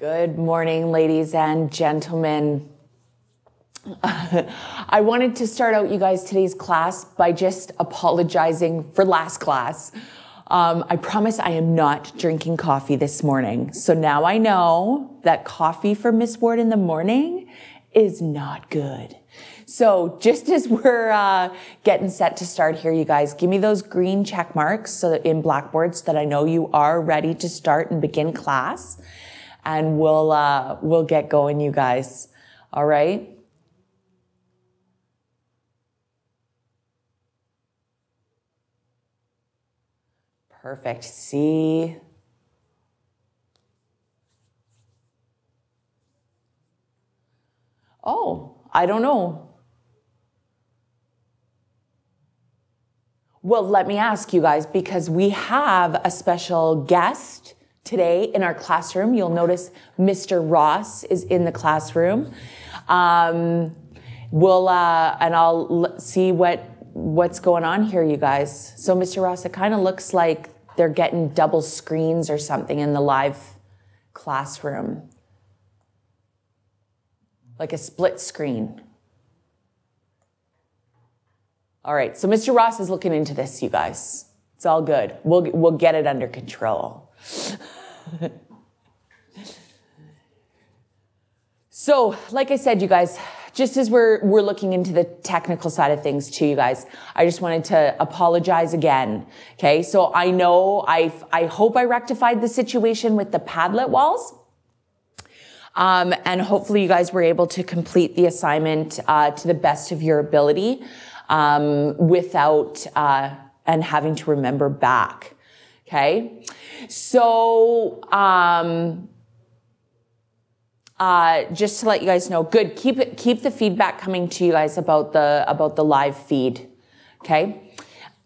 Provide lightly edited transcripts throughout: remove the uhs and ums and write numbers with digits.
Good morning, ladies and gentlemen. I wanted to start out, you guys, today's class by just apologizing for last class. I promise I am not drinking coffee this morning. So now I know that coffee for Miss Ward in the morning is not good. So just as we're getting set to start here, you guys, give me those green check marks so that in Blackboard so that I know you are ready to start and begin class. And we'll get going, you guys. All right? Perfect. See? Oh, I don't know. Well, let me ask you guys, because we have a special guest today in our classroom. You'll notice Mr. Ross is in the classroom. And I'll see what's going on here, you guys. So Mr. Ross, it kind of looks like they're getting double screens or something in the live classroom. Like a split screen. All right, so Mr. Ross is looking into this, you guys. It's all good. We'll get it under control. So, like I said, you guys, just as we're looking into the technical side of things too, you guys, I just wanted to apologize again. Okay, so I know I hope I rectified the situation with the Padlet walls. And hopefully you guys were able to complete the assignment to the best of your ability without and having to remember back. Okay, so just to let you guys know, good. Keep the feedback coming to you guys about the live feed.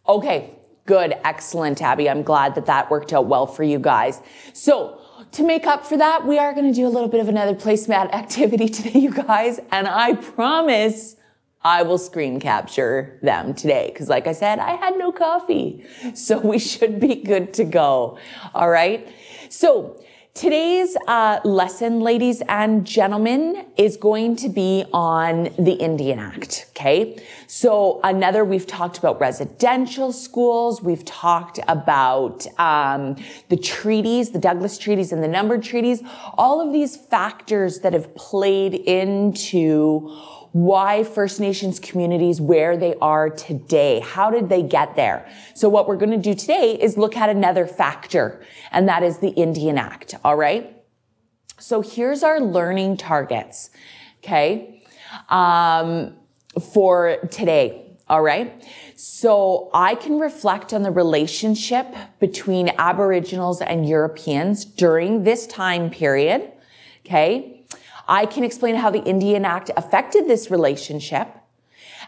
Okay, good, excellent, Abby. I'm glad that worked out well for you guys. So to make up for that, we are going to do a little bit of another placemat activity today, you guys, and I promise I will screen capture them today because, like I said, I had no coffee. So we should be good to go. All right. So today's lesson, ladies and gentlemen, is going to be on the Indian Act. Okay. So we've talked about residential schools. We've talked about the treaties, the Douglas treaties and the numbered treaties, all of these factors that have played into why First Nations communities where they are today. How did they get there? So what we're going to do today is look at another factor, and that is the Indian Act. All right. So here's our learning targets. Okay. For today. All right. So I can reflect on the relationship between Aboriginals and Europeans during this time period. Okay. I can explain how the Indian Act affected this relationship.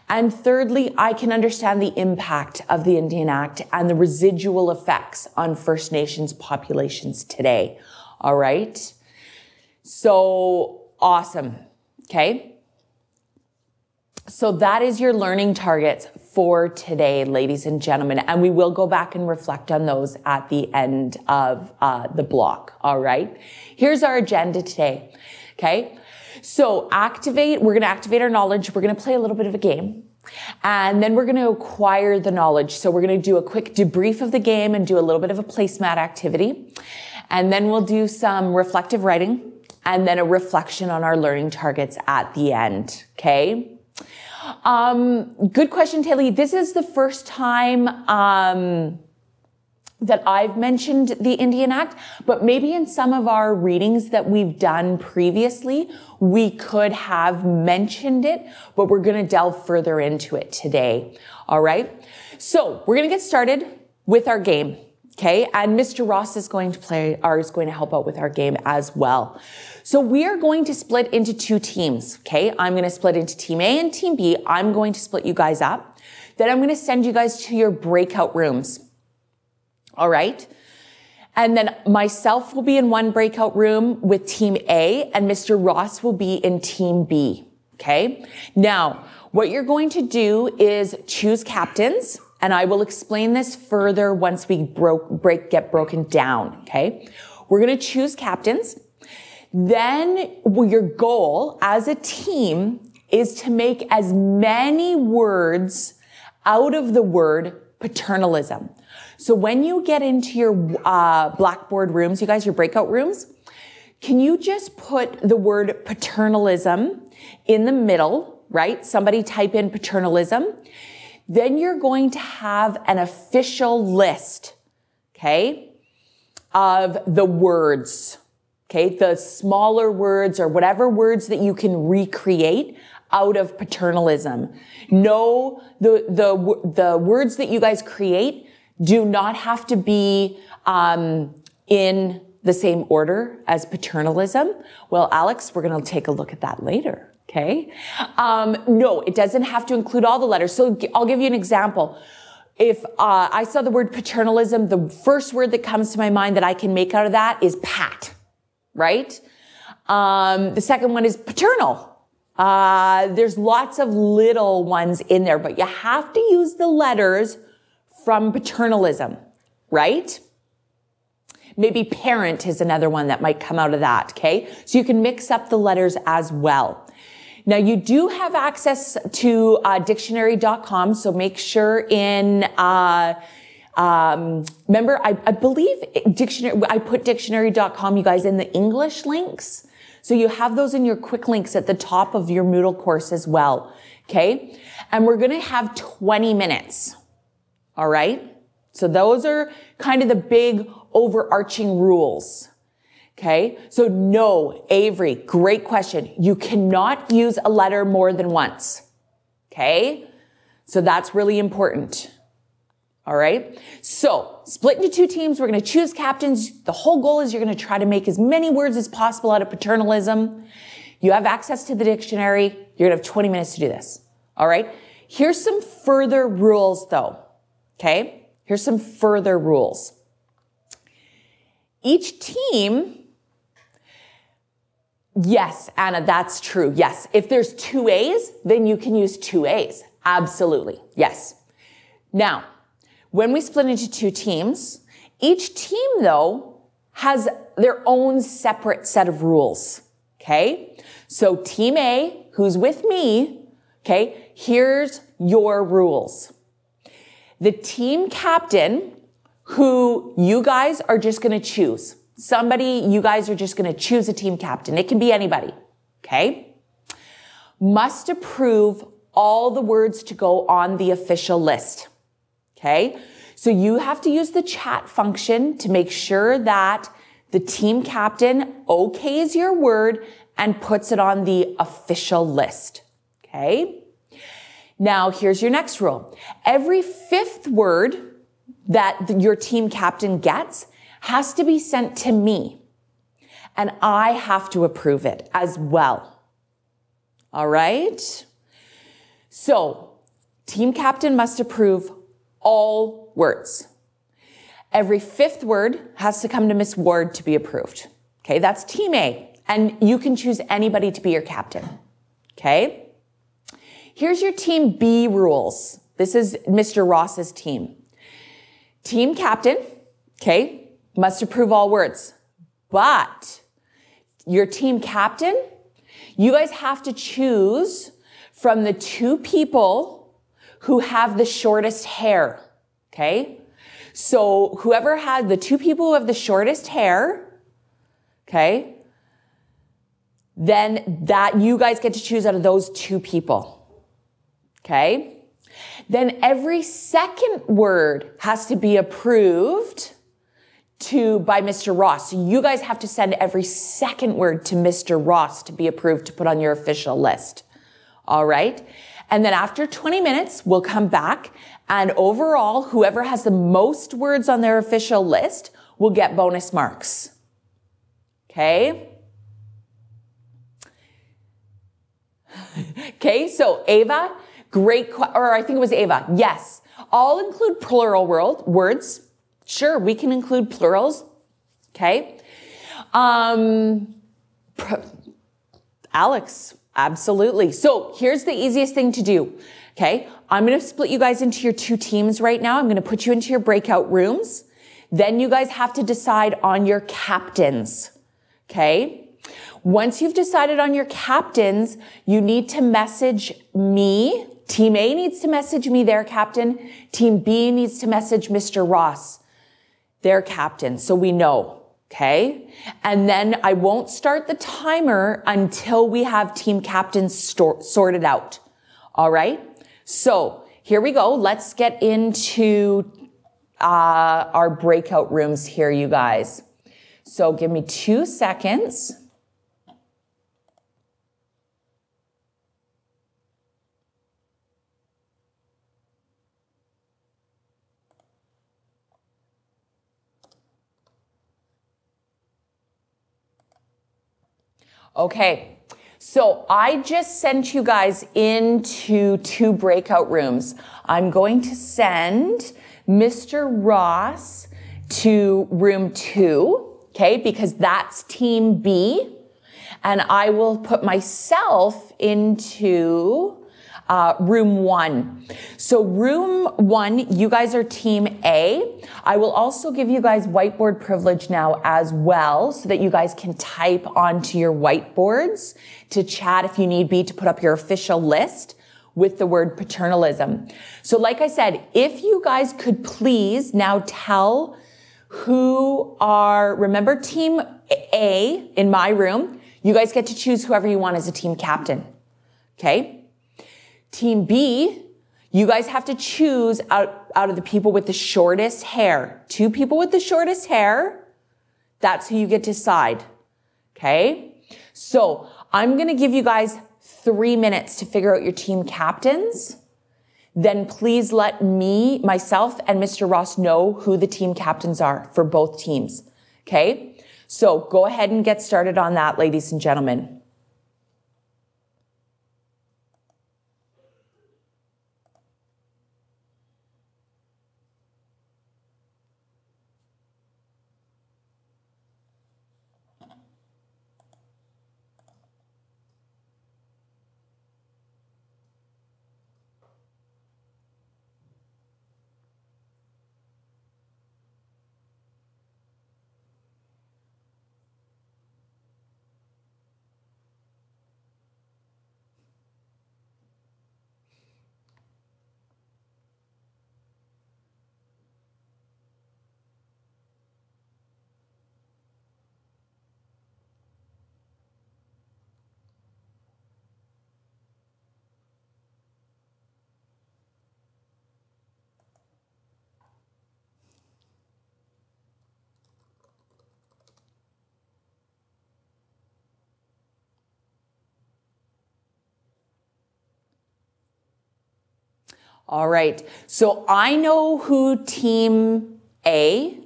And thirdly, I can understand the impact of the Indian Act and the residual effects on First Nations populations today. All right. So awesome. Okay. So that is your learning targets for today, ladies and gentlemen. And we will go back and reflect on those at the end of the block. All right. Here's our agenda today. Okay. So we're going to activate our knowledge. We're going to play a little bit of a game. And then we're going to acquire the knowledge. So we're going to do a quick debrief of the game and do a little bit of a placemat activity. And then we'll do some reflective writing and then a reflection on our learning targets at the end. Okay. Good question, Taylor. This is the first time, that I've mentioned the Indian Act, but maybe in some of our readings that we've done previously, we could have mentioned it, but we're going to delve further into it today. All right. So we're going to get started with our game. Okay. And Mr. Ross is going to help out with our game as well. So we are going to split into two teams. Okay. I'm going to split into team A and team B. I'm going to split you guys up. Then I'm going to send you guys to your breakout rooms. All right. And then myself will be in one breakout room with team A and Mr. Ross will be in team B. Okay. Now, what you're going to do is choose captains, and I will explain this further once we get broken down. Okay. We're going to choose captains. Then your goal as a team is to make as many words out of the word paternalism. So when you get into your Blackboard rooms, you guys, your breakout rooms, can you just put the word paternalism in the middle, right? Somebody type in paternalism. Then you're going to have an official list, okay, of the words, okay, the smaller words or whatever words that you can recreate out of paternalism. No, the words that you guys create do not have to be in the same order as paternalism. Well, Alex, we're going to take a look at that later. Okay. No, it doesn't have to include all the letters. So I'll give you an example. If I saw the word paternalism, the first word that comes to my mind that I can make out of that is pat, right? The second one is paternal. There's lots of little ones in there, but you have to use the letters from paternalism, right? Maybe parent is another one that might come out of that, okay? So you can mix up the letters as well. Now, you do have access to dictionary.com, so make sure remember, I believe I put dictionary.com, you guys, in the English links. So you have those in your quick links at the top of your Moodle course as well, okay? And we're going to have 20 minutes, all right? So those are kind of the big overarching rules. Okay. So no, Avery, great question. You cannot use a letter more than once. Okay. So that's really important. All right. So split into two teams. We're going to choose captains. The whole goal is you're going to try to make as many words as possible out of paternalism. You have access to the dictionary. You're going to have 20 minutes to do this. All right. Here's some further rules though. Okay. Here's some further rules. Each team, yes, Anna, that's true. Yes. If there's two A's, then you can use two A's. Absolutely. Yes. Now, when we split into two teams, each team, though, has their own separate set of rules. Okay. So team A, who's with me, okay, here's your rules. The team captain, who you guys are just going to choose. Somebody, you guys are just going to choose a team captain. It can be anybody. Okay. Must approve all the words to go on the official list. Okay. So you have to use the chat function to make sure that the team captain okays your word and puts it on the official list. Okay. Now here's your next rule. Every fifth word that your team captain gets has to be sent to me. And I have to approve it as well. All right. So team captain must approve all words. Every fifth word has to come to Miss Ward to be approved. Okay. That's team A. And you can choose anybody to be your captain. Okay. Here's your team B rules. This is Mr. Ross's team. Team captain, okay, must approve all words. But your team captain, you guys have to choose from the two people who have the shortest hair, okay? So whoever had the two people who have the shortest hair, okay, then that you guys get to choose out of those two people, okay? Then every second word has to be approved by Mr. Ross. So you guys have to send every second word to Mr. Ross to be approved to put on your official list. All right. And then after 20 minutes, we'll come back and overall, whoever has the most words on their official list will get bonus marks. Okay. Okay. So Ava, great, or I think it was Ava. Yes. All include plural words. Sure, we can include plurals. Okay. Alex, absolutely. So here's the easiest thing to do. Okay. I'm going to split you guys into your two teams right now. I'm going to put you into your breakout rooms. Then you guys have to decide on your captains. Okay. Once you've decided on your captains, you need to message me. Team A needs to message me, their captain. Team B needs to message Mr. Ross, their captain, so we know, okay? And then I won't start the timer until we have team captains sorted out, all right? So here we go. Let's get into our breakout rooms here, you guys. So give me 2 seconds. Okay, so I just sent you guys into 2 breakout rooms. I'm going to send Mr. Ross to room 2, okay, because that's team B. And I will put myself into room 1. So room 1, you guys are team A. I will also give you guys whiteboard privilege now as well so that you guys can type onto your whiteboards to chat if you need be to put up your official list with the word paternalism. So like I said, if you guys could please now tell who are, remember team A in my room, you guys get to choose whoever you want as a team captain. Okay? Team B, you guys have to choose out of the people with the shortest hair. 2 people with the shortest hair, that's who you get to decide. Okay? So I'm going to give you guys 3 minutes to figure out your team captains. Then please let me, myself, and Mr. Ross know who the team captains are for both teams. Okay? So go ahead and get started on that, ladies and gentlemen. All right. So I know who team A,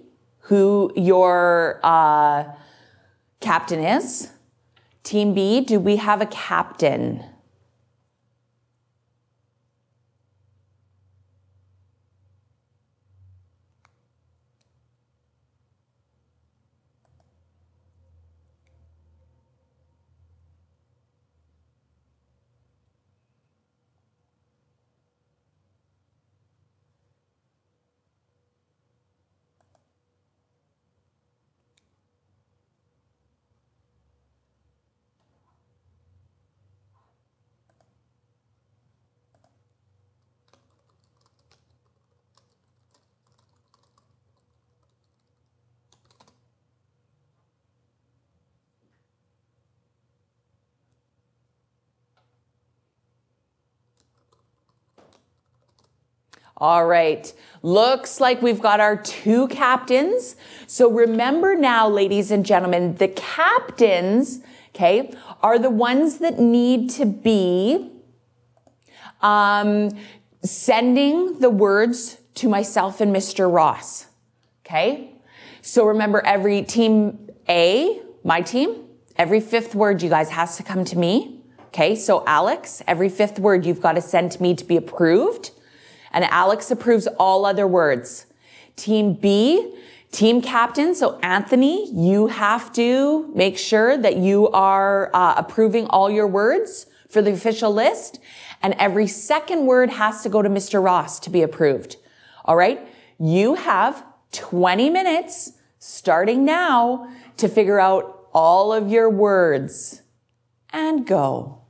who your captain is. Team B, do we have a captain? All right, looks like we've got our 2 captains. So remember now, ladies and gentlemen, the captains, okay, are the ones that need to be sending the words to myself and Mr. Ross, okay? So remember, every team A, my team, every 5th word, you guys, has to come to me, okay? So Alex, every 5th word you've got to send to me to be approved. And Alex approves all other words. Team B, team captain. So Anthony, you have to make sure that you are approving all your words for the official list. And every 2nd word has to go to Mr. Ross to be approved. All right. You have 20 minutes starting now to figure out all of your words and go.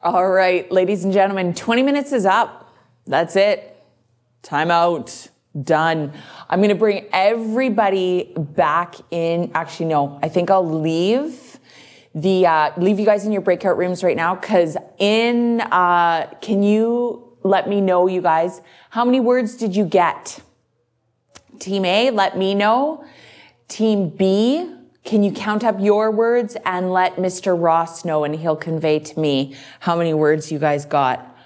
All right, ladies and gentlemen, 20 minutes is up. That's it. Time out. Done. I'm going to bring everybody back in. Actually, no, I think I'll leave you guys in your breakout rooms right now. Cause can you let me know, you guys, how many words did you get? Team A, let me know. Team B, can you count up your words and let Mr. Ross know, and he'll convey to me how many words you guys got.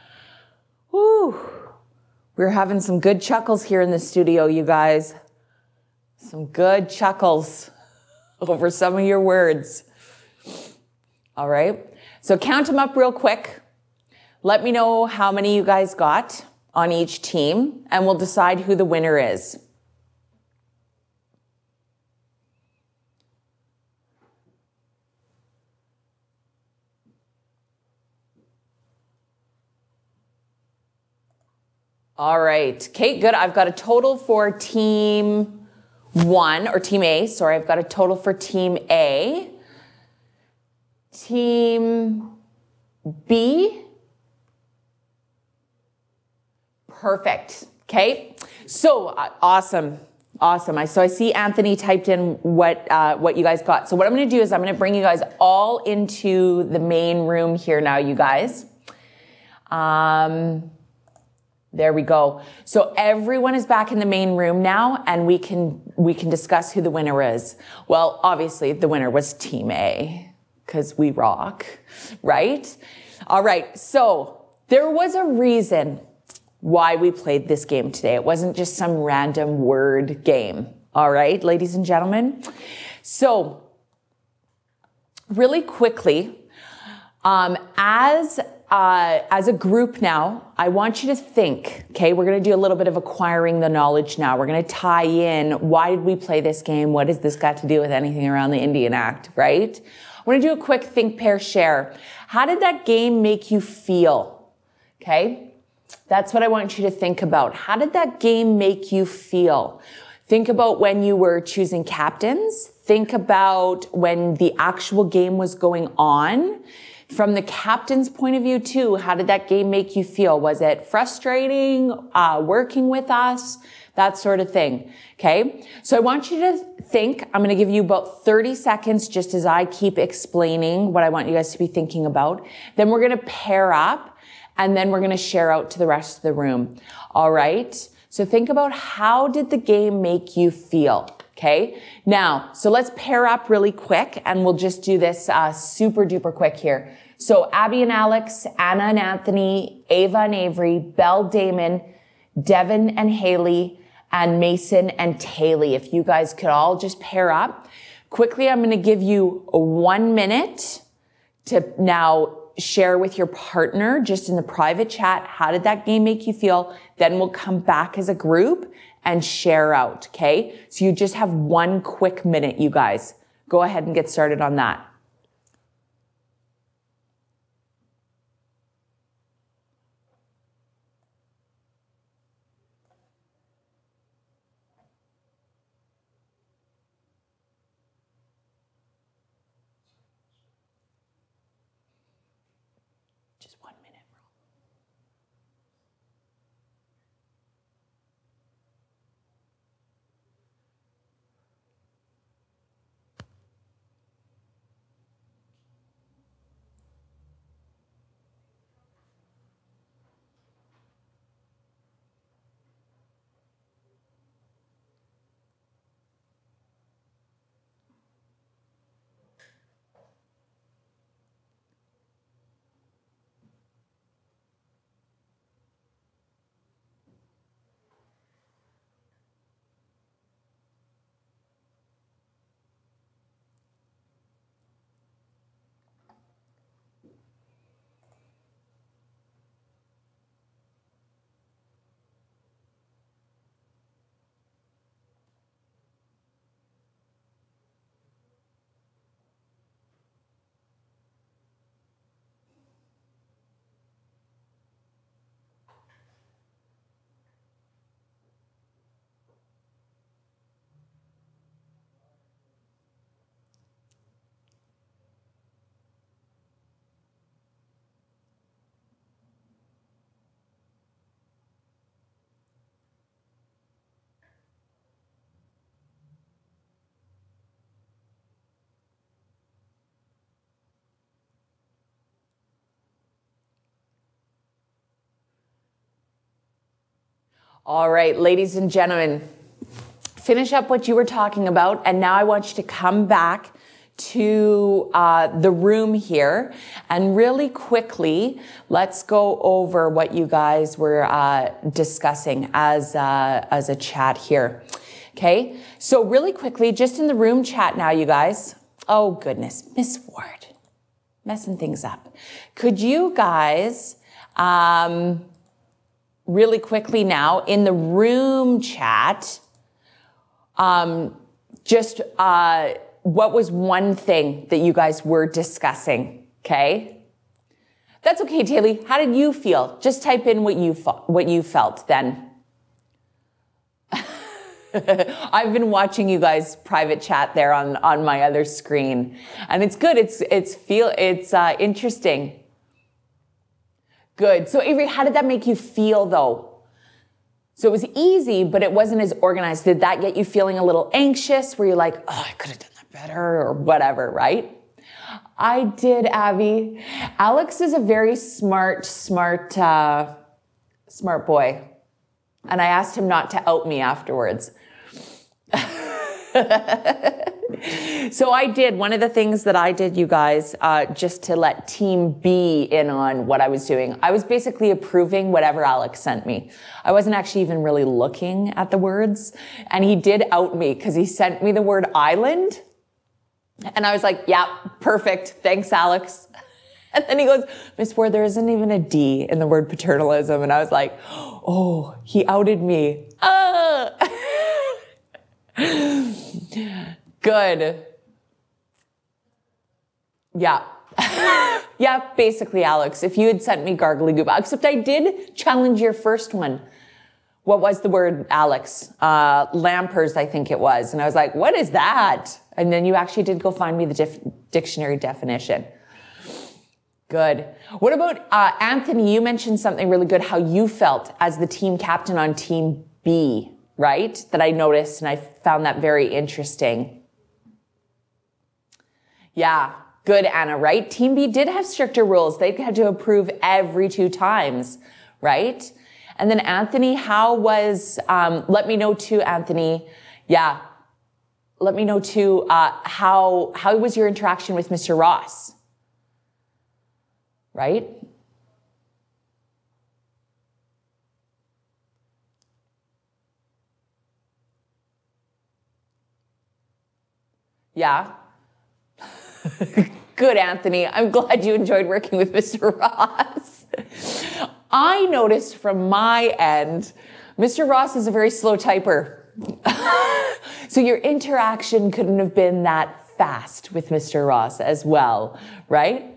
Woo. We're having some good chuckles here in the studio, you guys. Some good chuckles over some of your words. All right. So count them up real quick. Let me know how many you guys got on each team, and we'll decide who the winner is. All right. Okay, good. I've got a total for team 1, or team A. Sorry, I've got a total for team A. Team B. Perfect. Okay. So awesome. Awesome. So I see Anthony typed in what you guys got. So what I'm going to do is I'm going to bring you guys all into the main room here now, you guys. There we go. So everyone is back in the main room now, and we can discuss who the winner is. Well, obviously the winner was Team A, because we rock, right? All right. So there was a reason why we played this game today. It wasn't just some random word game. All right, ladies and gentlemen. So really quickly, as a group now, I want you to think, okay, we're going to do a little bit of acquiring the knowledge now. We're going to tie in, why did we play this game? What has this got to do with anything around the Indian Act, right? I want to do a quick think, pair, share. How did that game make you feel? Okay, that's what I want you to think about. How did that game make you feel? Think about when you were choosing captains. Think about when the actual game was going on. From the captain's point of view too, how did that game make you feel? Was it frustrating, working with us, that sort of thing? Okay. So I want you to think, I'm going to give you about 30 seconds just as I keep explaining what I want you guys to be thinking about. Then we're going to pair up, and then we're going to share out to the rest of the room. All right. So think about, how did the game make you feel? Okay. Now, so let's pair up really quick, and we'll just do this super duper quick here. So Abby and Alex, Anna and Anthony, Ava and Avery, Belle, Damon, Devin and Haley, and Mason and Taylor. If you guys could all just pair up quickly, I'm going to give you 1 minute to now share with your partner just in the private chat. How did that game make you feel? Then we'll come back as a group and share out. Okay. So you just have 1 quick minute, you guys. Go ahead and get started on that. Just 1 minute. All right, ladies and gentlemen, finish up what you were talking about, and now I want you to come back to the room here, and really quickly, let's go over what you guys were discussing as a chat here. Okay, so really quickly, just in the room chat now, you guys. Oh goodness, Miss Ward, messing things up. Could you guys really quickly now in the room chat, just what was one thing that you guys were discussing? Okay, that's okay, Taylor. How did you feel? Just type in what you felt then. I've been watching you guys private chat there on my other screen, and it's good. It's interesting. Good. So Avery, how did that make you feel though? So it was easy, but it wasn't as organized. Did that get you feeling a little anxious? Were you like, oh, I could have done that better or whatever, right? I did, Abby. Alex is a very smart boy. And I asked him not to out me afterwards. So I did, one of the things that I did, you guys, just to let Team B in on what I was doing, I was basically approving whatever Alex sent me. I wasn't actually even really looking at the words. And he did out me because he sent me the word island. And I was like, yeah, perfect. Thanks, Alex. And then he goes, Miss Ward, there isn't even a D in the word paternalism. And I was like, oh, he outed me. Good. Yeah. Yeah, basically, Alex, if you had sent me gargly gooba, except I did challenge your first one. What was the word, Alex? Lampers, I think it was. And I was like, what is that? And then you actually did go find me the dictionary definition. Good. What about Anthony? You mentioned something really good, how you felt as the team captain on Team B, right? That I noticed, and I found that very interesting. Yeah, good, Anna, right? Team B did have stricter rules. They had to approve every 2 times, right? And then Anthony, how was, let me know too, Anthony. Yeah, let me know too, how was your interaction with Mr. Ross? Right? Yeah. Good, Anthony. I'm glad you enjoyed working with Mr. Ross. I noticed from my end, Mr. Ross is a very slow typer. So your interaction couldn't have been that fast with Mr. Ross as well, right?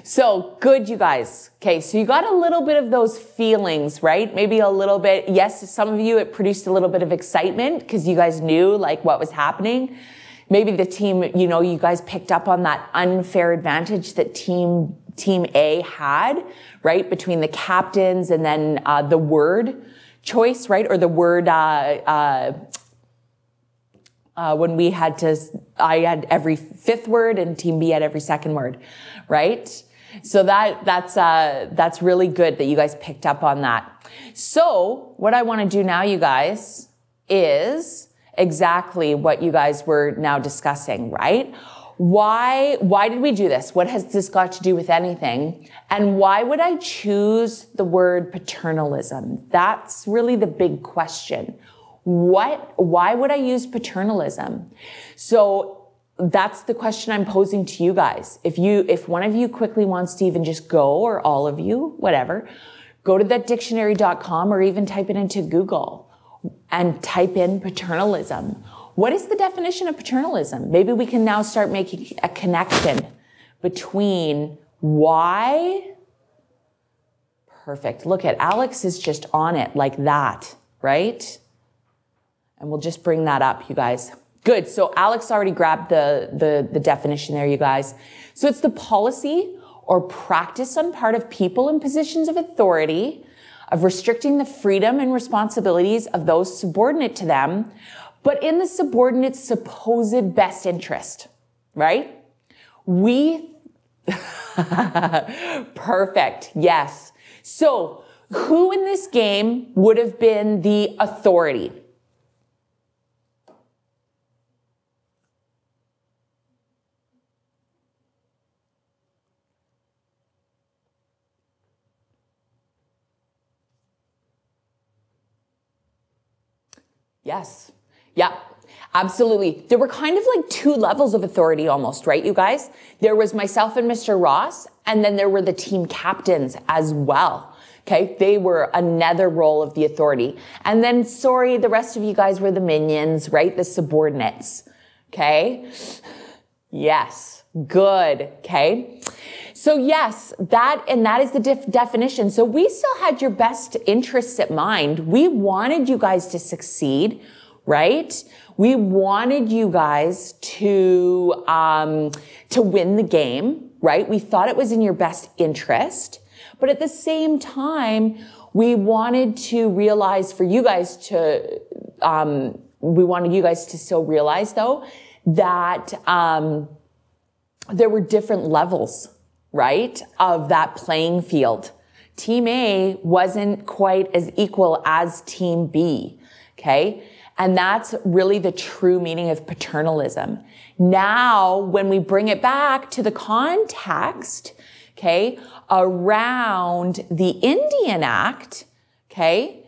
So good, you guys. Okay, so you got a little bit of those feelings, right? Maybe a little bit. Yes, some of you, it produced a little bit of excitement because you guys knew like what was happening. Maybe the team, you know, you guys picked up on that unfair advantage that Team A had, right? Between the captains and then the word choice, right? Or the word, when we had to, I had every 5th word and Team B had every 2nd word, right? So that's really good that you guys picked up on that. So what I want to do now, you guys, is exactly what you guys were now discussing, right? Why did we do this? What has this got to do with anything? And why would I choose the word paternalism? That's really the big question. Why would I use paternalism? So that's the question I'm posing to you guys. If one of you quickly wants to even just go, or all of you, whatever, go to thatdictionary.com or even type it into Google and type in paternalism. What is the definition of paternalism? Maybe we can now start making a connection between why. Perfect. Look at Alex is just on it like that, right? And we'll just bring that up, you guys. Good. So Alex already grabbed the definition there, you guys. So it's the policy or practice on part of people in positions of authority of restricting the freedom and responsibilities of those subordinate to them, but in the subordinate's supposed best interest, right? Perfect. Yes. So who in this game would have been the authority? Yes. Yeah, absolutely. There were kind of like two levels of authority almost, right, you guys? There was myself and Mr. Ross, and then there were the team captains as well. Okay, they were another role of the authority. And then, sorry, the rest of you guys were the minions, right? The subordinates. Okay? Yes. Good. Okay? So yes, that is the definition. So we still had your best interests at mind. We wanted you guys to succeed, right? We wanted you guys to win the game, right? We thought it was in your best interest. But at the same time, we wanted to realize for you guys to, we wanted you guys to still realize though, that, there were different levels, right, of that playing field. Team A wasn't quite as equal as Team B, okay? And that's really the true meaning of paternalism. Now, when we bring it back to the context, okay, around the Indian Act, okay,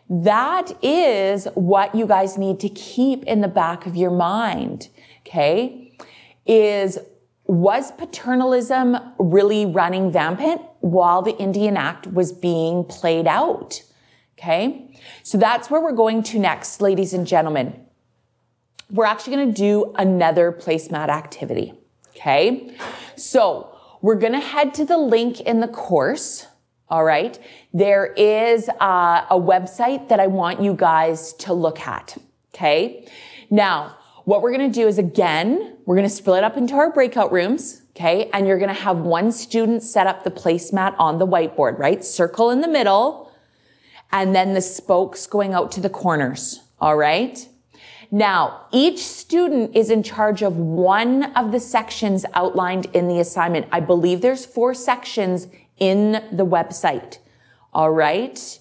that is what you guys need to keep in the back of your mind, okay, was paternalism really running rampant while the Indian Act was being played out? Okay. So that's where we're going to next, ladies and gentlemen. We're actually going to do another placemat activity. Okay. So we're going to head to the link in the course. All right. There is a website that I want you guys to look at. Okay. Now, what we're going to do is, again, we're going to split up into our breakout rooms, okay? And you're going to have one student set up the placemat on the whiteboard, right? Circle in the middle, and then the spokes going out to the corners, all right? Now, each student is in charge of one of the sections outlined in the assignment. I believe there's 4 sections in the website, all right?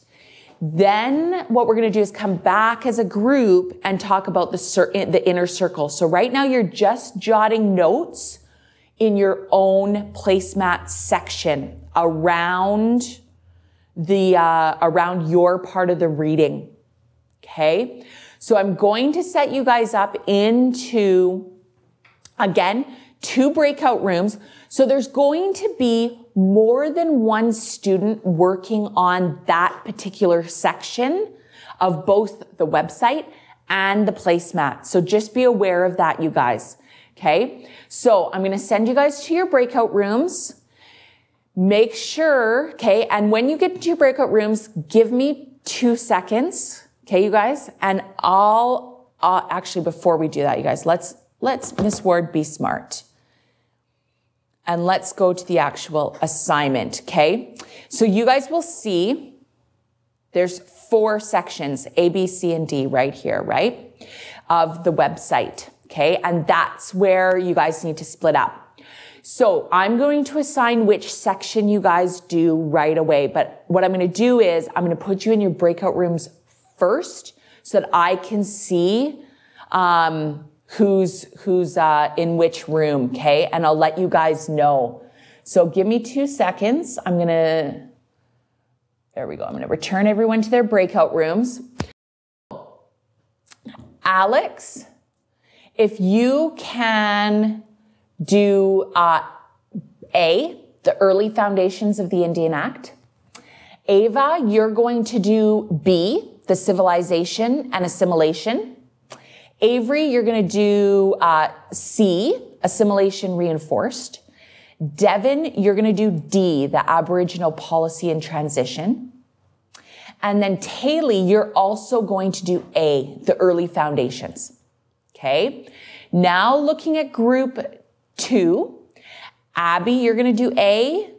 Then what we're going to do is come back as a group and talk about the inner circle. So right now you're just jotting notes in your own placemat section around around your part of the reading. Okay. So I'm going to set you guys up into, again, 2 breakout rooms. So there's going to be more than one student working on that particular section of both the website and the placemat. So just be aware of that, you guys. Okay. So I'm going to send you guys to your breakout rooms. Make sure, okay, and when you get to your breakout rooms, give me 2 seconds, okay, you guys, and I'll actually, before we do that, you guys, let's Miss Ward be smart. And let's go to the actual assignment, okay? So you guys will see there's 4 sections, A, B, C, and D right here, right, of the website, okay? And that's where you guys need to split up. So I'm going to assign which section you guys do right away. But what I'm going to do is I'm going to put you in your breakout rooms first so that I can see who's in which room, okay? And I'll let you guys know. So give me 2 seconds. There we go. I'm going to return everyone to their breakout rooms. Alex, if you can do A, the early foundations of the Indian Act. Ava, you're going to do B, the civilization and assimilation. Avery, you're going to do C, assimilation reinforced. Devin, you're going to do D, the Aboriginal policy and transition. And then Taylor, you're also going to do A, the early foundations. Okay. Now looking at group 2, Abby, you're going to do A.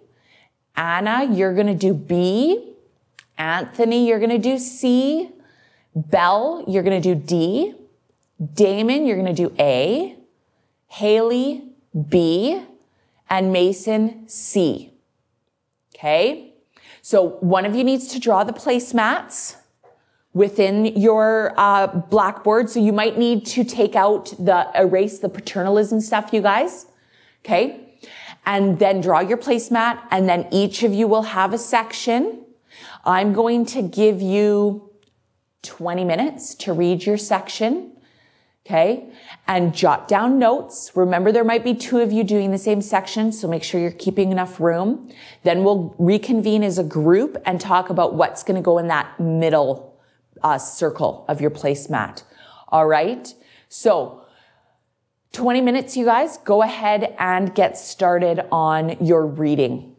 Anna, you're going to do B. Anthony, you're going to do C. Belle, you're going to do D. Damon, you're going to do A. Haley, B. And Mason, C. Okay? So one of you needs to draw the placemats within your blackboard. So you might need to erase the paternalism stuff, you guys. Okay. And then draw your placemat, and then each of you will have a section. I'm going to give you 20 minutes to read your section. Okay. And jot down notes. Remember, there might be two of you doing the same section, so make sure you're keeping enough room. Then we'll reconvene as a group and talk about what's going to go in that middle circle of your placemat. All right. So 20 minutes, you guys, go ahead and get started on your reading.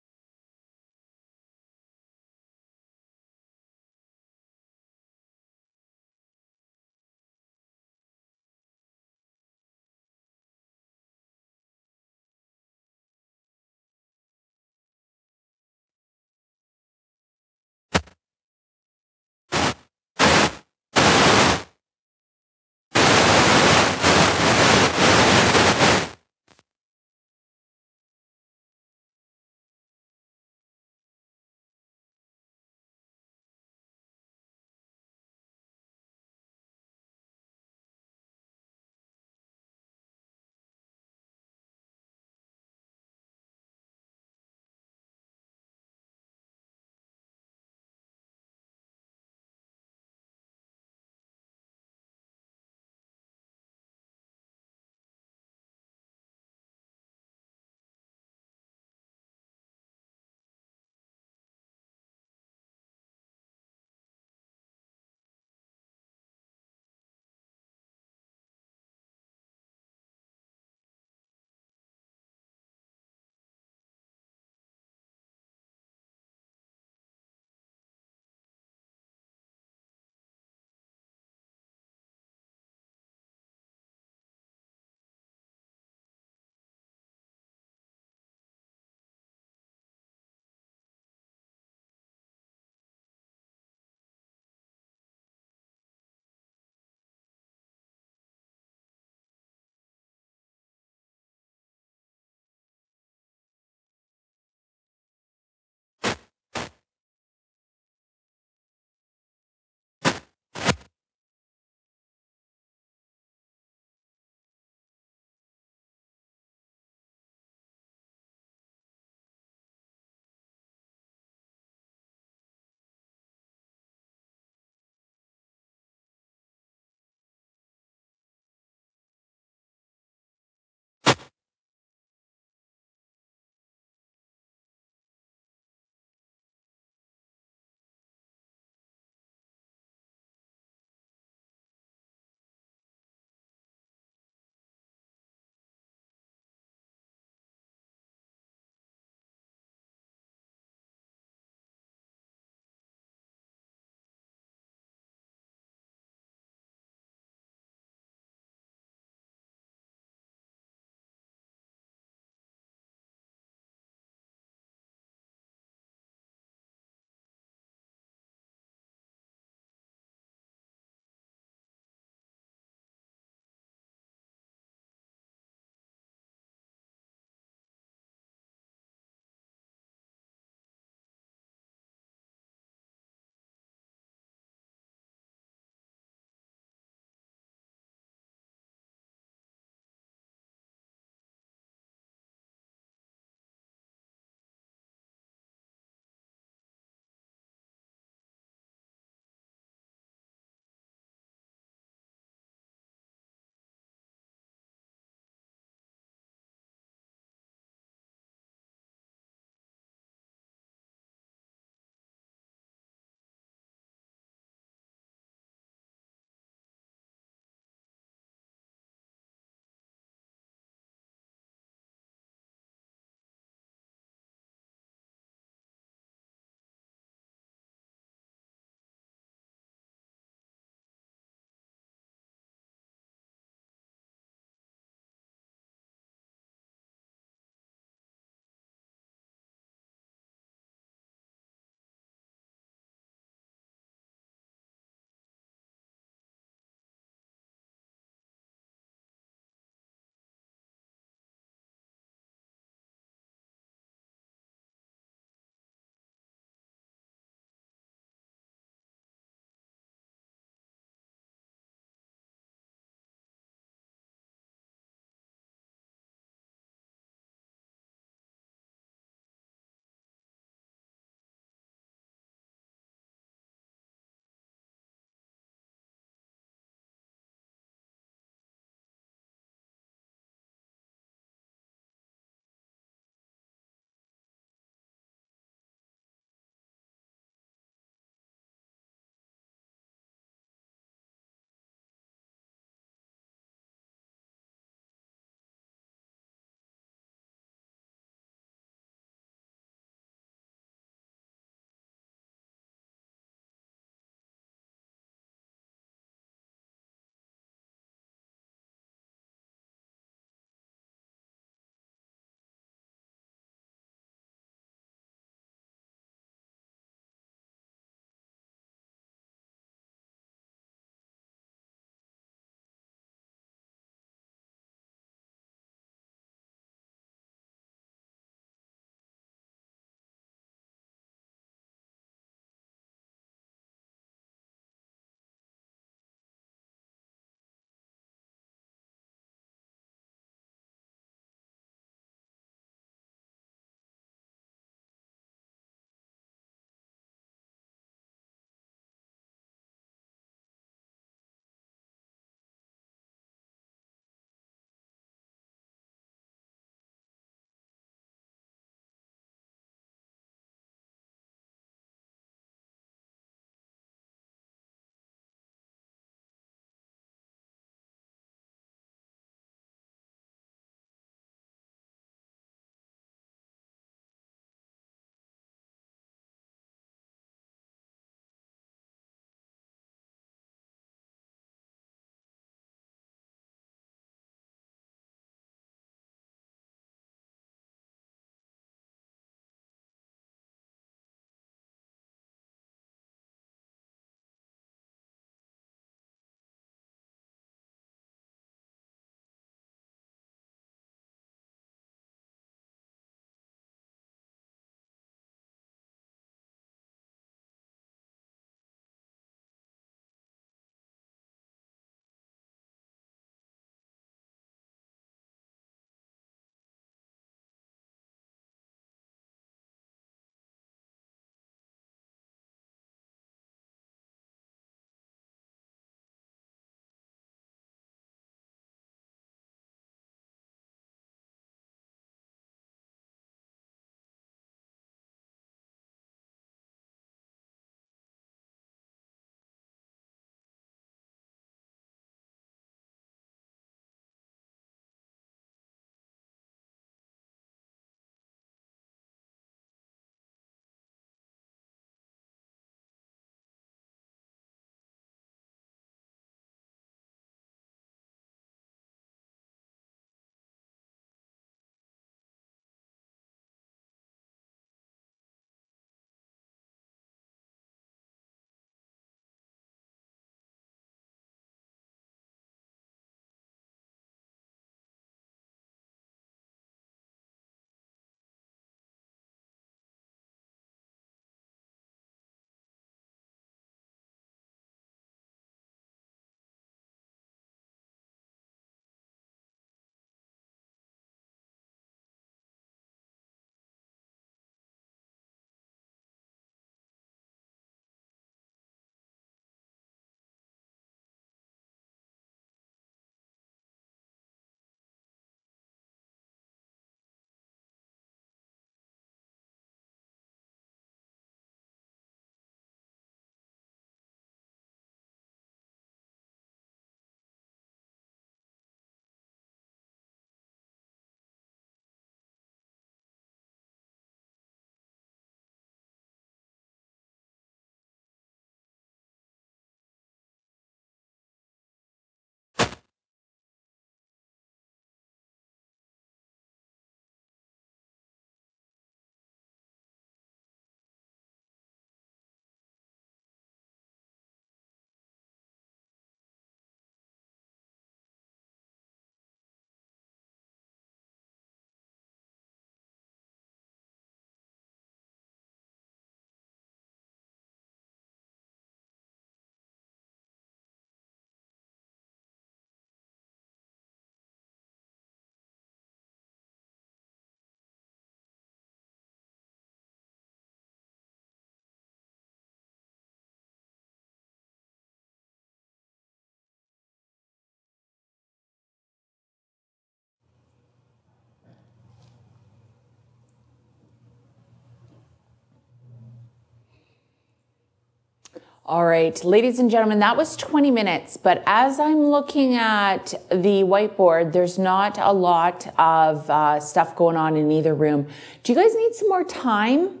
All right, ladies and gentlemen, that was 20 minutes, but as I'm looking at the whiteboard, there's not a lot of stuff going on in either room. Do you guys need some more time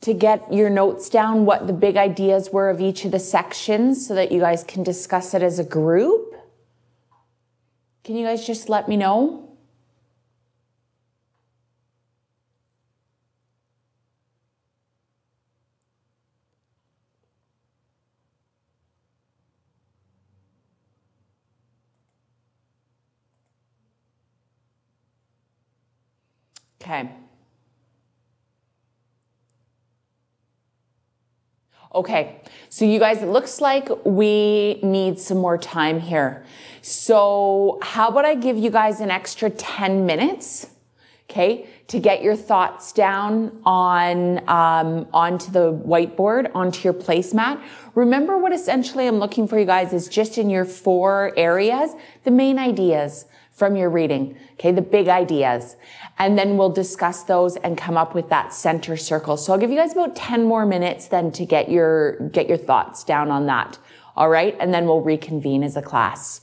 to get your notes down, what the big ideas were of each of the sections so that you guys can discuss it as a group? Can you guys just let me know? Okay. Okay, so you guys, it looks like we need some more time here. So how about I give you guys an extra 10 minutes, okay, to get your thoughts down on onto the whiteboard, onto your placemat. Remember what essentially I'm looking for you guys is just in your 4 areas, the main ideas from your reading, okay, the big ideas. And then we'll discuss those and come up with that center circle. So I'll give you guys about 10 more minutes then to get your thoughts down on that. All right, and then we'll reconvene as a class.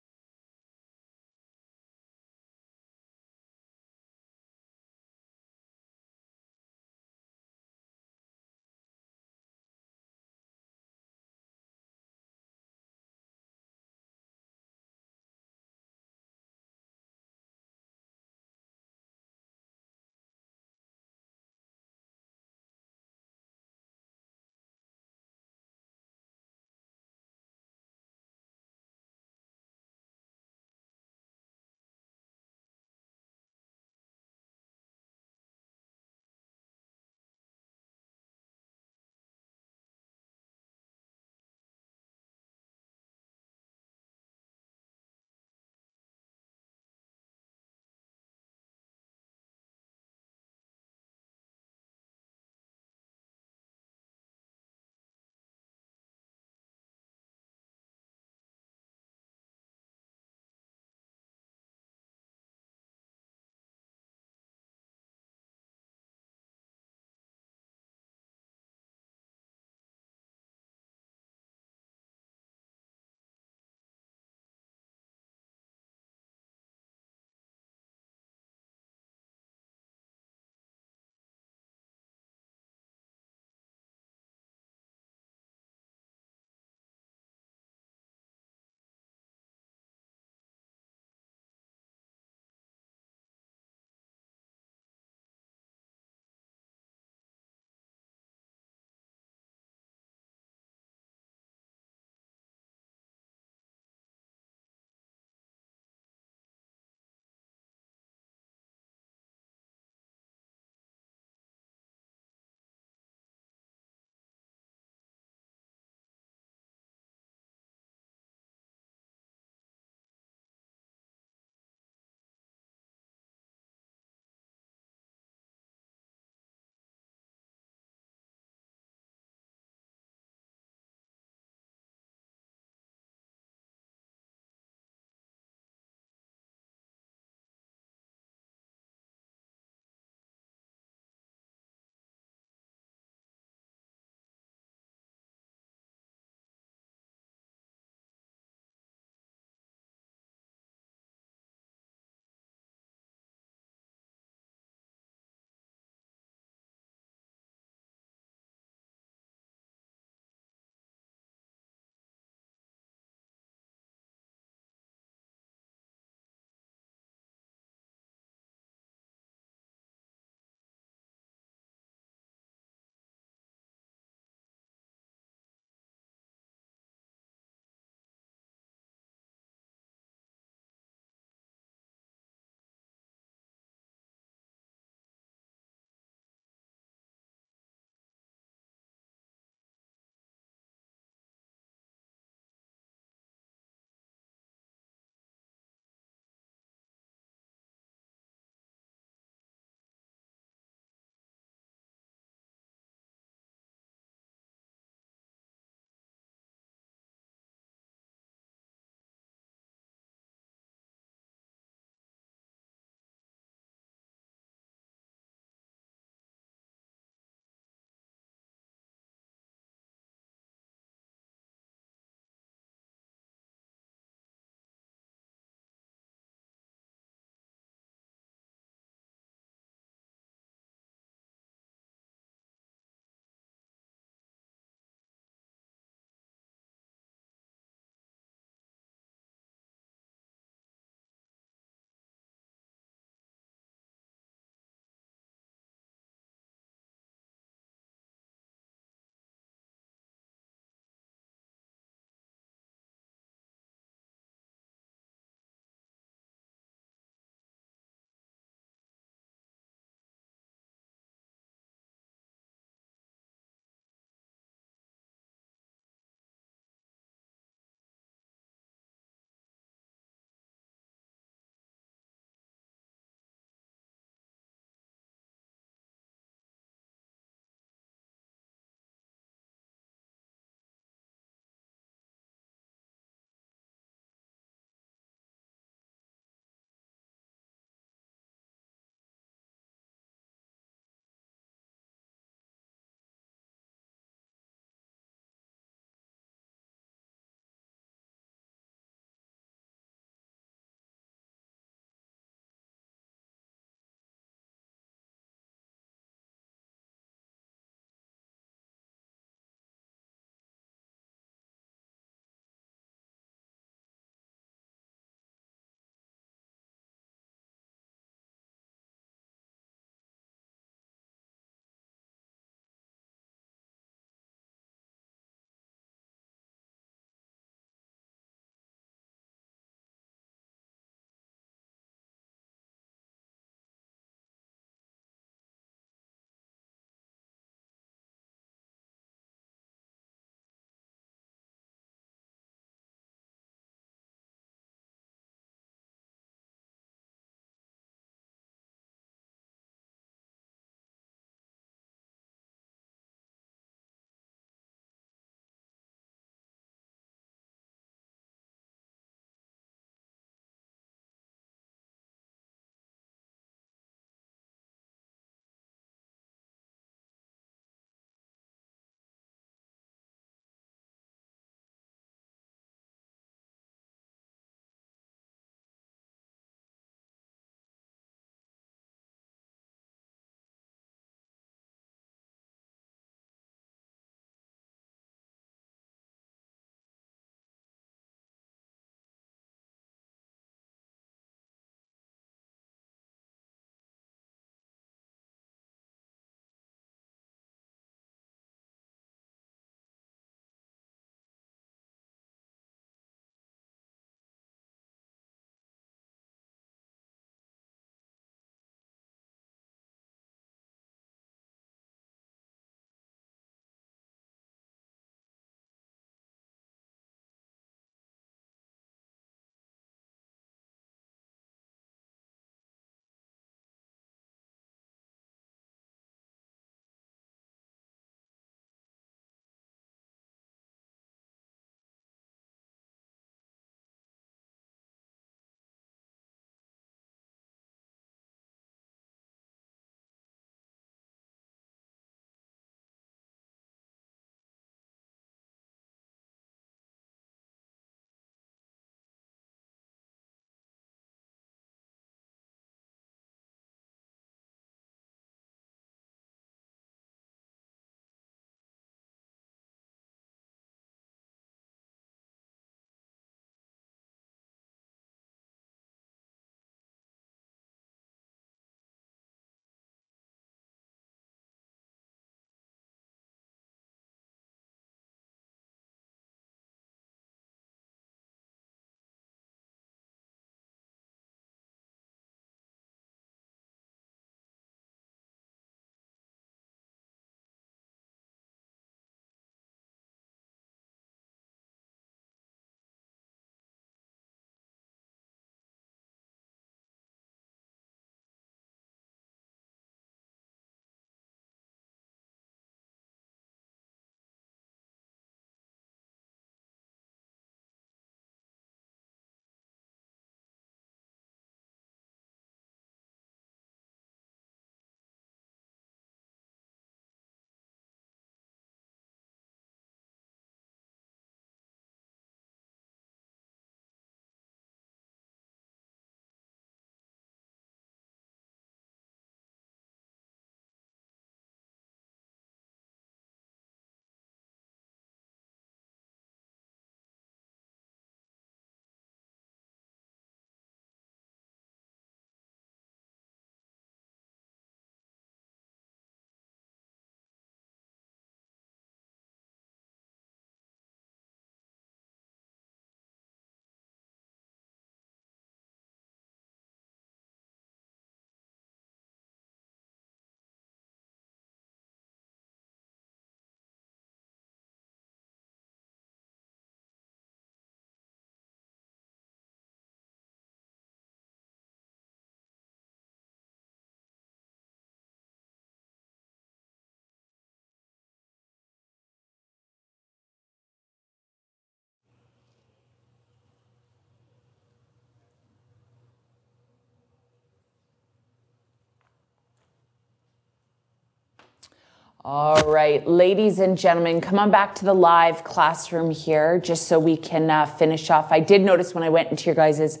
All right, ladies and gentlemen, come on back to the live classroom here just so we can finish off. I did notice when I went into your guys'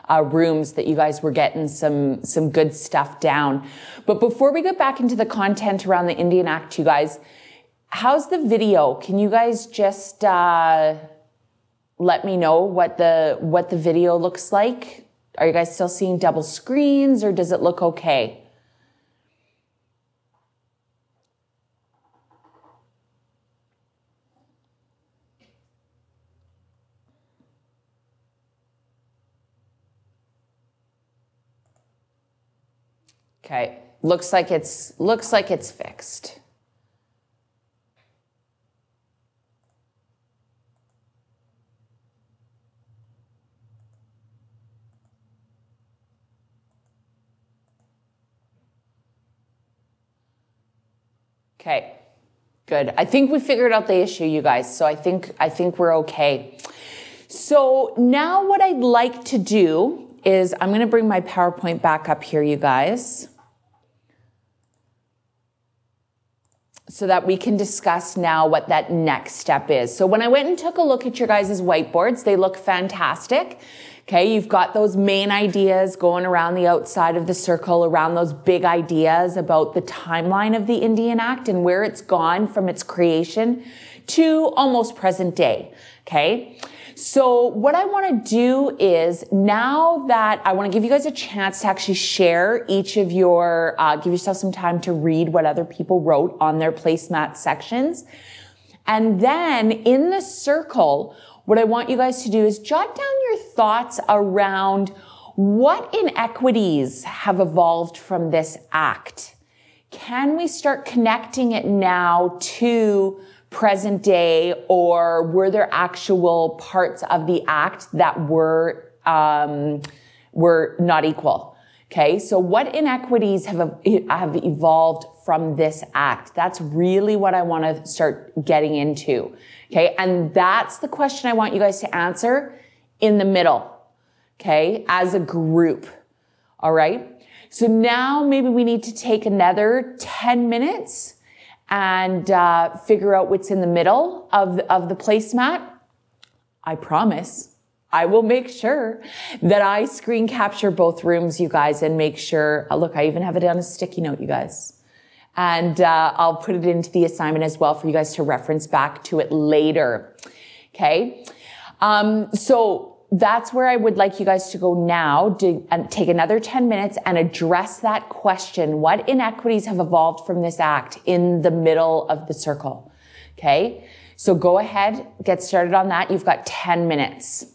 rooms that you guys were getting some good stuff down. But before we get back into the content around the Indian Act, you guys, how's the video? Can you guys just let me know what the video looks like? Are you guys still seeing double screens, or does it look okay? Okay, looks like it's fixed. Okay, good. I think we figured out the issue, you guys. So I think we're okay. So now what I'd like to do is I'm going to bring my PowerPoint back up here, you guys, so that we can discuss now what that next step is. So when I went and took a look at your guys' whiteboards, they look fantastic. Okay, you've got those main ideas going around the outside of the circle, around those big ideas about the timeline of the Indian Act and where it's gone from its creation to almost present day. Okay, so what I want to do is, now that I want to give you guys a chance to actually share each of your, give yourself some time to read what other people wrote on their placemat sections. And then in the circle, what I want you guys to do is jot down your thoughts around what inequities have evolved from this act. Can we start connecting it now to present day, or were there actual parts of the act that were not equal? Okay, so what inequities have evolved from this act? That's really what I want to start getting into. Okay, and that's the question I want you guys to answer in the middle, okay, as a group. All right, so now maybe we need to take another 10 minutes and figure out what's in the middle of the placemat. I promise I will make sure that I screen capture both rooms, you guys, and make sure, look, I even have it on a sticky note, you guys. And I'll put it into the assignment as well for you guys to reference back to it later. Okay. So that's where I would like you guys to go now, take another 10 minutes and address that question. What inequities have evolved from this act in the middle of the circle? Okay. So go ahead, get started on that. You've got 10 minutes.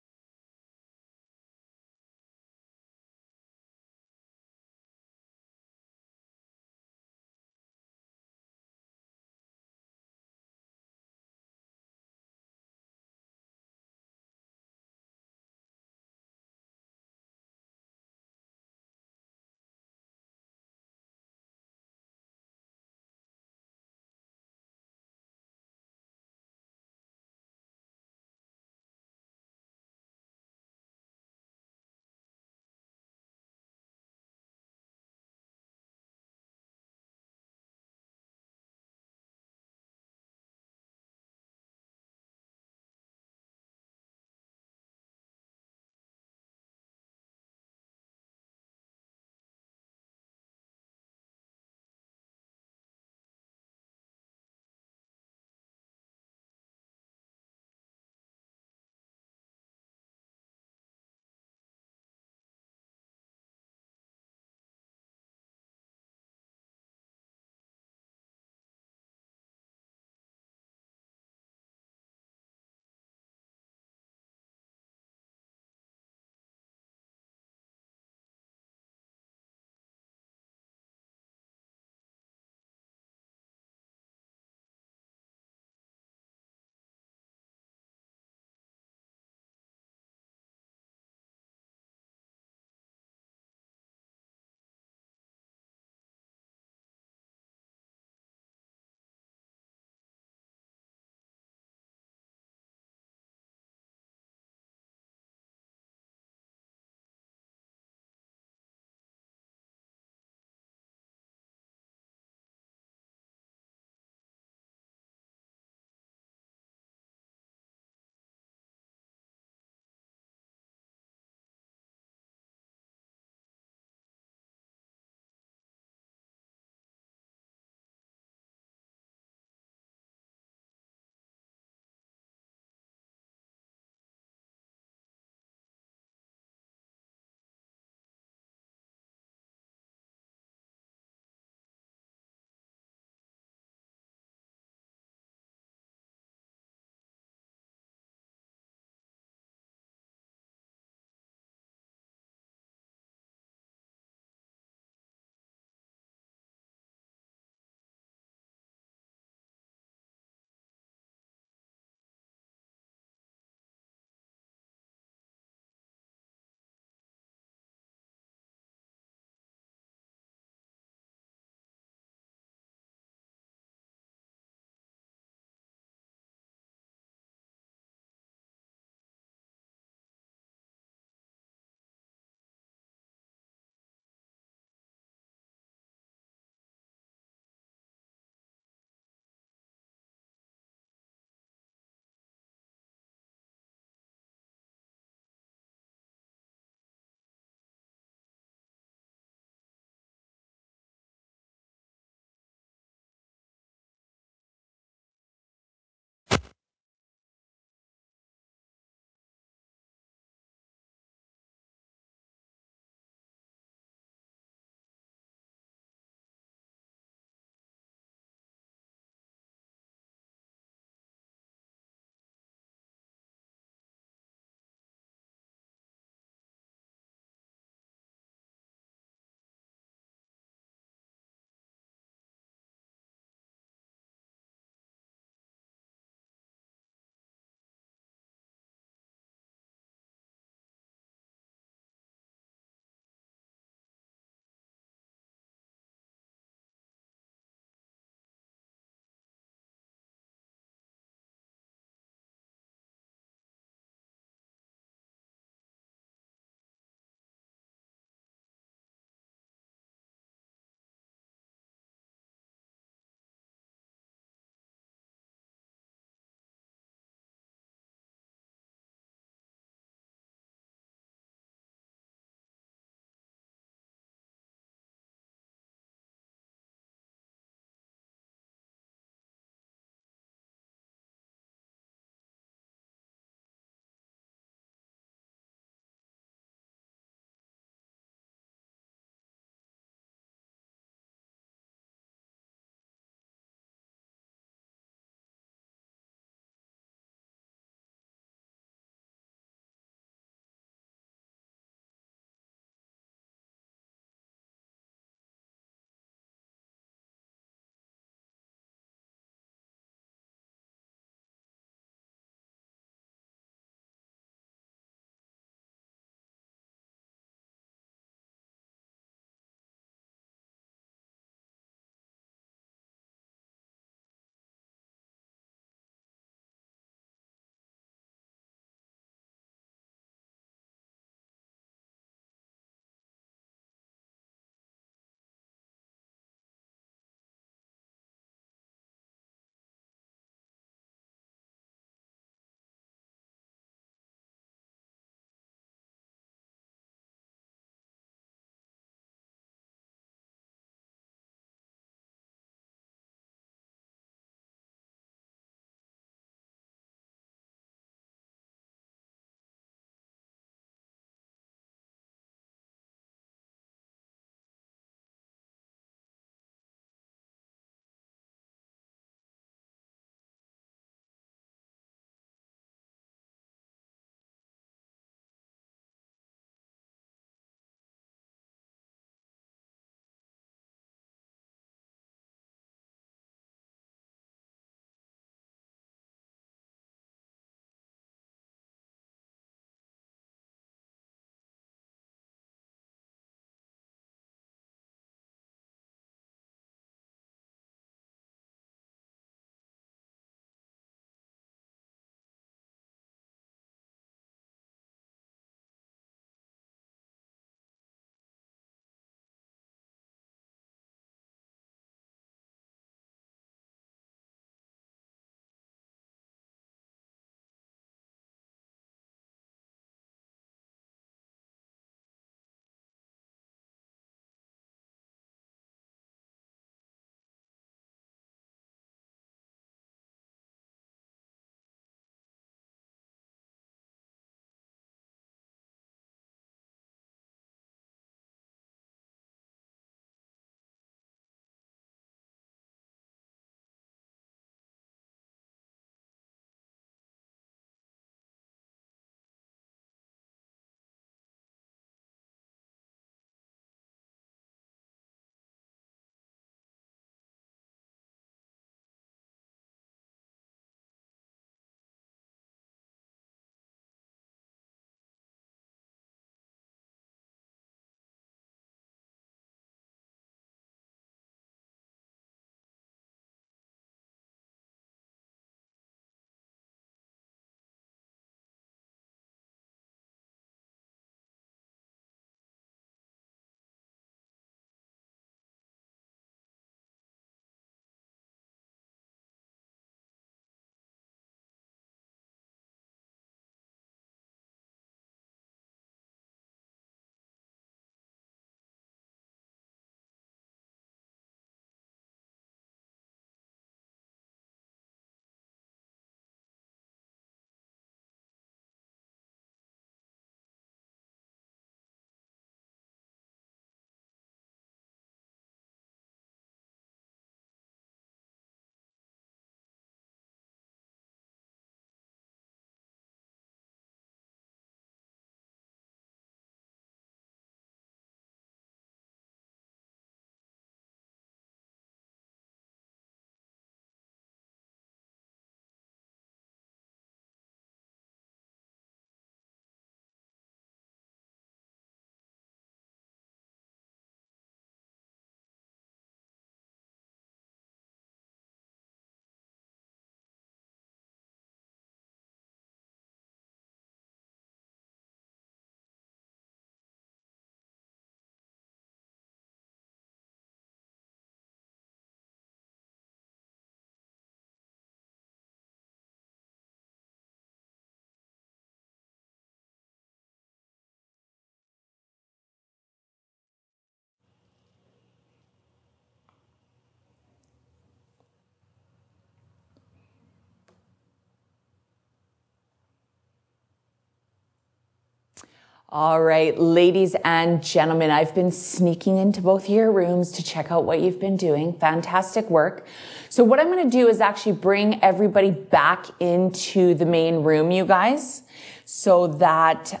All right, ladies and gentlemen, I've been sneaking into both of your rooms to check out what you've been doing. Fantastic work. So what I'm going to do is actually bring everybody back into the main room, you guys, so that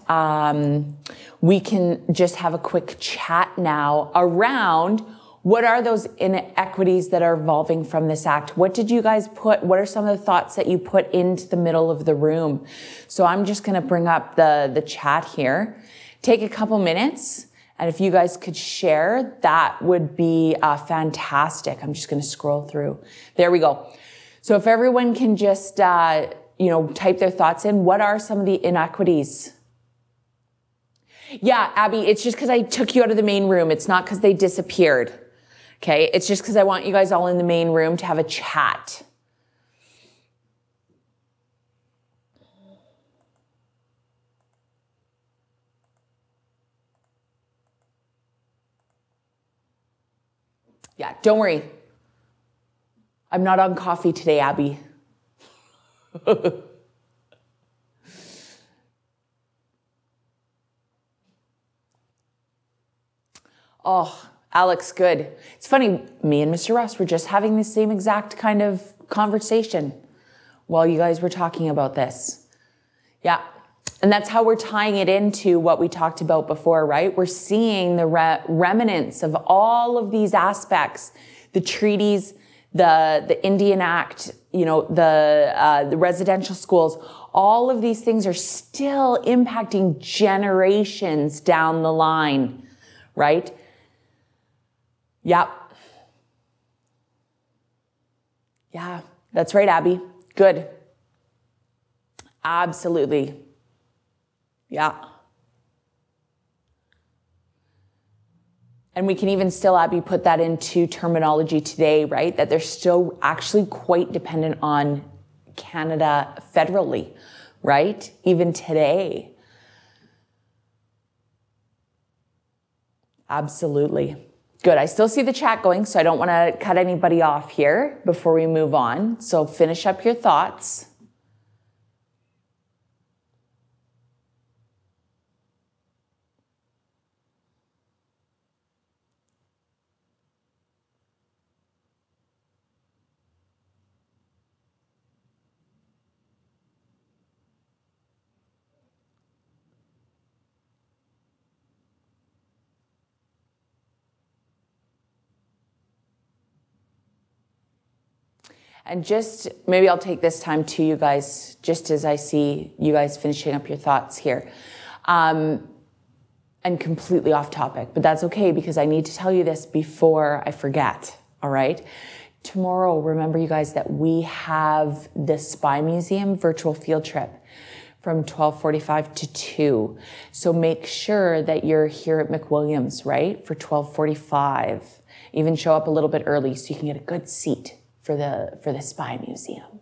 we can just have a quick chat now around what are those inequities that are evolving from this act? What did you guys put? What are some of the thoughts that you put into the middle of the room? So I'm just going to bring up the chat here. Take a couple minutes. And if you guys could share, that would be fantastic. I'm just going to scroll through. There we go. So if everyone can just, type their thoughts in. What are some of the inequities? Yeah, Abby, it's just because I took you out of the main room. It's not because they disappeared. Okay, it's just because I want you guys all in the main room to have a chat. Yeah, don't worry. I'm not on coffee today, Abby. Oh, Alex, good. It's funny, me and Mr. Russ were just having the same exact kind of conversation while you guys were talking about this. Yeah. And that's how we're tying it into what we talked about before, right? We're seeing the remnants of all of these aspects, the treaties, the Indian Act, the residential schools, all of these things are still impacting generations down the line, right? Yep. Yeah, that's right, Abby. Good. Absolutely. Yeah. And we can even still, Abby, put that into terminology today, right? That they're still actually quite dependent on Canada federally, right? Even today. Absolutely. Good. I still see the chat going, so I don't want to cut anybody off here before we move on. So finish up your thoughts. And just, maybe I'll take this time to you guys, just as I see you guys finishing up your thoughts here. And completely off topic, but that's okay because I need to tell you this before I forget, all right? Tomorrow, remember you guys that we have the Spy Museum virtual field trip from 12:45 to 2. So make sure that you're here at McWilliams, right, for 12:45. Even show up a little bit early so you can get a good seat for the Spy Museum.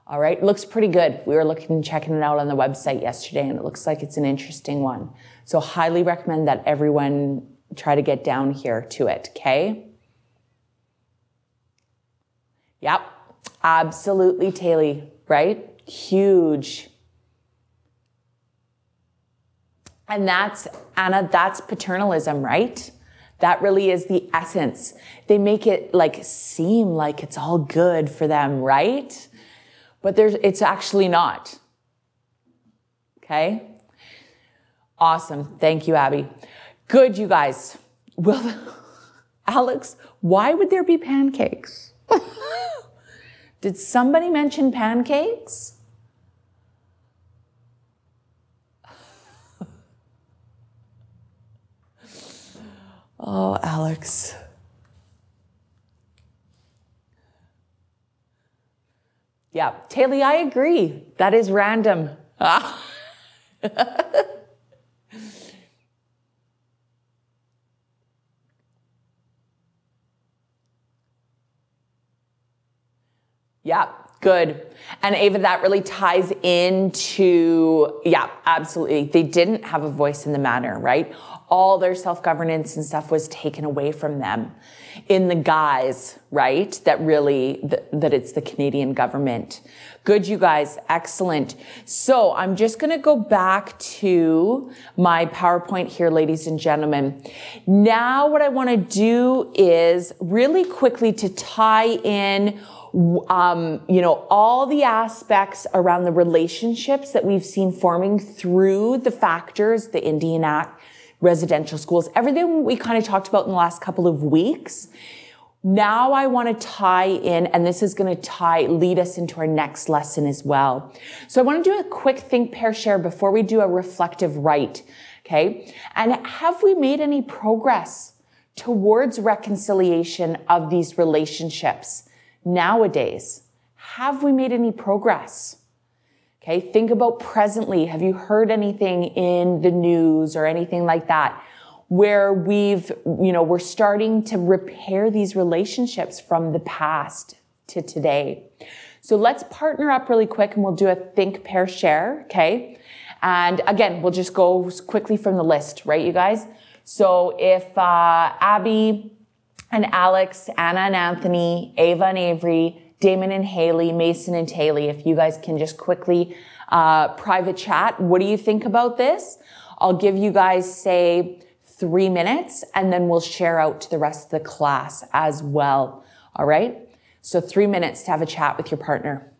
All right, looks pretty good. We were checking it out on the website yesterday, and it looks like it's an interesting one. So highly recommend that everyone try to get down here to it, okay? Yep, absolutely, Taylor, right? Huge. And that's, Anna, that's paternalism, right? That really is the essence. They make it seem like it's all good for them, right? But it's actually not. Okay? Awesome. Thank you, Abby. Good, you guys. Alex, why would there be pancakes? Did somebody mention pancakes? Oh, Alex. Yeah, Taylor, I agree. That is random. Yeah, good. And Ava, that really ties into, yeah, absolutely. They didn't have a voice in the matter, right? All their self-governance and stuff was taken away from them in the guise, right? That really, that it's the Canadian government. Good, you guys. Excellent. So I'm just going to go back to my PowerPoint here, ladies and gentlemen. Now what I want to do is really quickly to tie in all the aspects around the relationships that we've seen forming through the factors, the Indian Act, residential schools, everything we kind of talked about in the last couple of weeks. Now I want to tie in, and this is going to lead us into our next lesson as well. So I want to do a quick think, pair, share before we do a reflective write. Okay. And have we made any progress towards reconciliation of these relationships nowadays? Have we made any progress? Okay, think about presently. Have you heard anything in the news or anything like that where we're starting to repair these relationships from the past to today? So let's partner up really quick and we'll do a think, pair, share. Okay. And again, we'll just go quickly from the list, right, you guys? So if Abby and Alex, Anna and Anthony, Ava and Avery, Damon and Haley, Mason and Taylor, if you guys can just quickly private chat, what do you think about this? I'll give you guys, say, 3 minutes, and then we'll share out to the rest of the class as well. All right? So 3 minutes to have a chat with your partner.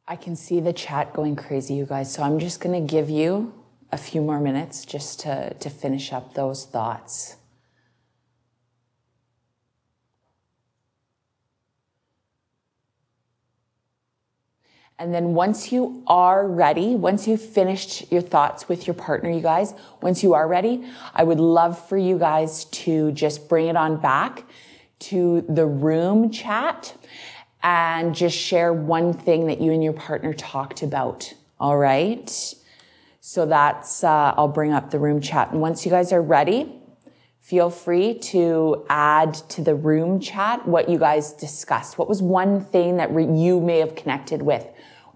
I can see the chat going crazy, you guys. So I'm just going to give you a few more minutes just to finish up those thoughts. And then once you are ready, once you've finished your thoughts with your partner, you guys, once you are ready, I would love for you guys to just bring it on back to the room chat and just share one thing that you and your partner talked about. All right. So that's, I'll bring up the room chat. And once you guys are ready, feel free to add to the room chat what you guys discussed. What was one thing that you may have connected with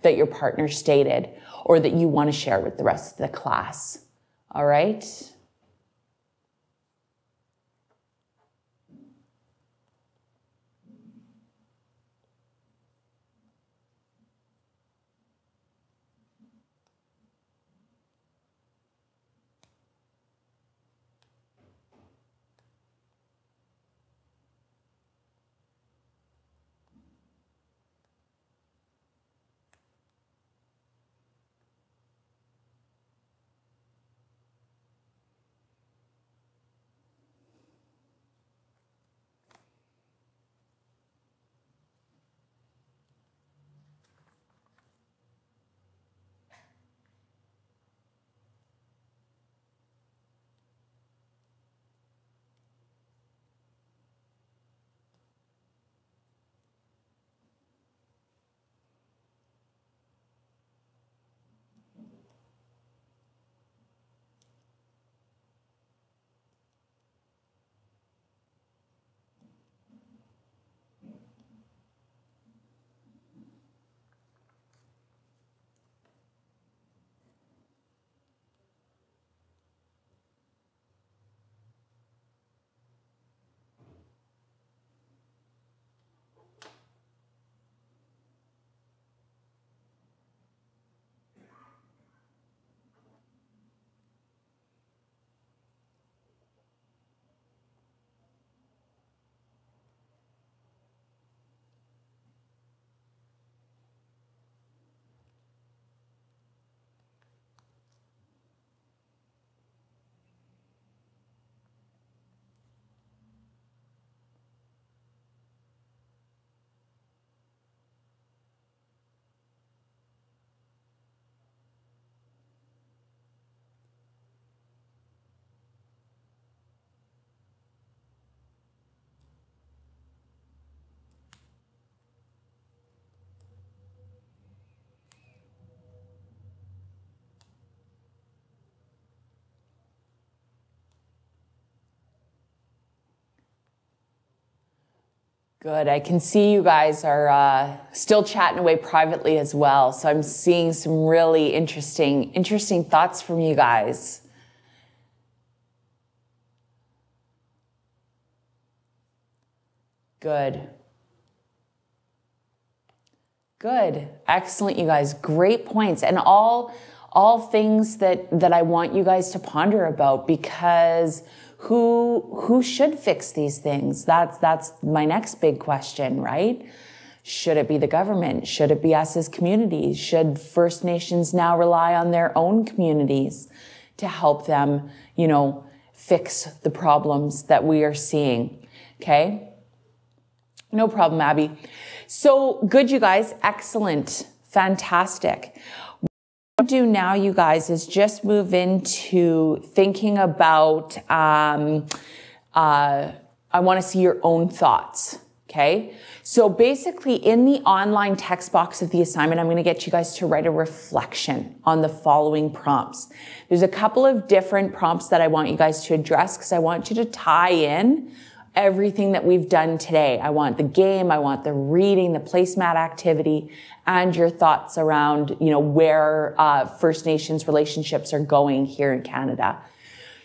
that your partner stated or that you want to share with the rest of the class? All right. Good. I can see you guys are still chatting away privately as well. So I'm seeing some really interesting thoughts from you guys. Good. Good. Excellent, you guys. Great points. And all things that I want you guys to ponder about, because who should fix these things? That's my next big question, right? Should it be the government? Should it be us as communities? Should First Nations now rely on their own communities to help them, fix the problems that we are seeing? Okay. No problem, Abby. So good, you guys. Excellent. Fantastic. What I'll do now, you guys, is just move into thinking about, I want to see your own thoughts. Okay. So basically in the online text box of the assignment, I'm going to get you guys to write a reflection on the following prompts. There's a couple of different prompts that I want you guys to address because I want you to tie in everything that we've done today. I want the game, I want the reading, the placemat activity, and your thoughts around, where First Nations relationships are going here in Canada.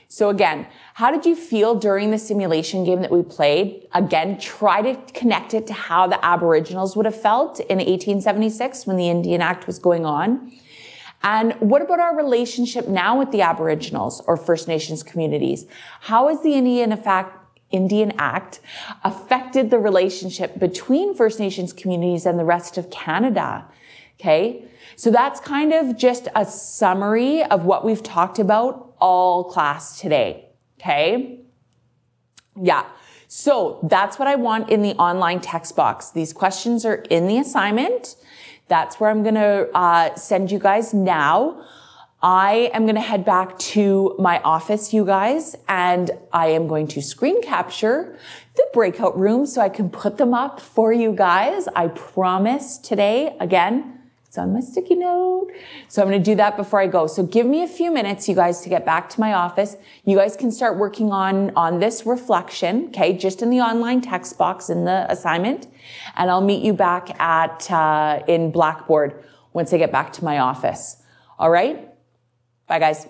So again, how did you feel during the simulation game that we played? Again, try to connect it to how the Aboriginals would have felt in 1876 when the Indian Act was going on. And what about our relationship now with the Aboriginals or First Nations communities? How is the Indian Act affected the relationship between First Nations communities and the rest of Canada? Okay. So that's kind of just a summary of what we've talked about all class today. Okay. Yeah. So that's what I want in the online text box. These questions are in the assignment. That's where I'm going to send you guys now. I am going to head back to my office, you guys, and I am going to screen capture the breakout room so I can put them up for you guys. I promise today, again, it's on my sticky note. So I'm going to do that before I go. So give me a few minutes, you guys, to get back to my office. You guys can start working on this reflection, okay, just in the online text box in the assignment. And I'll meet you back in Blackboard once I get back to my office. All right? Bye, guys.